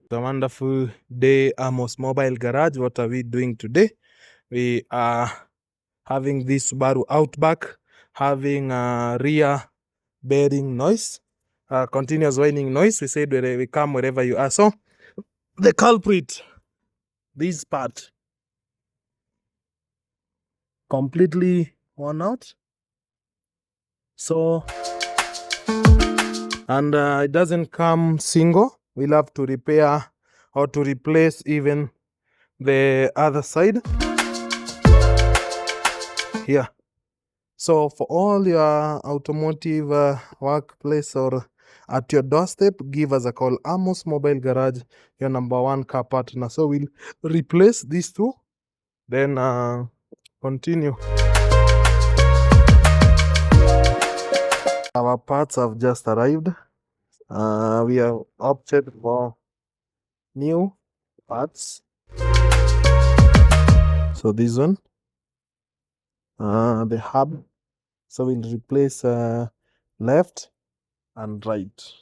The wonderful day, Amos Mobile Garage. What are we doing today? We are having this Subaru Outback, having a rear bearing noise, continuous whining noise. We said we come wherever you are. So the culprit, this part, completely worn out. So, and it doesn't come single. We'll have to repair or to replace even the other side here. So for all your automotive workplace or at your doorstep, give us a call. Amos Mobile Garage, your #1 car partner. So we'll replace these two, then continue. Our parts have just arrived. We have opted for new parts. So this one, the hub. So we'll replace left and right.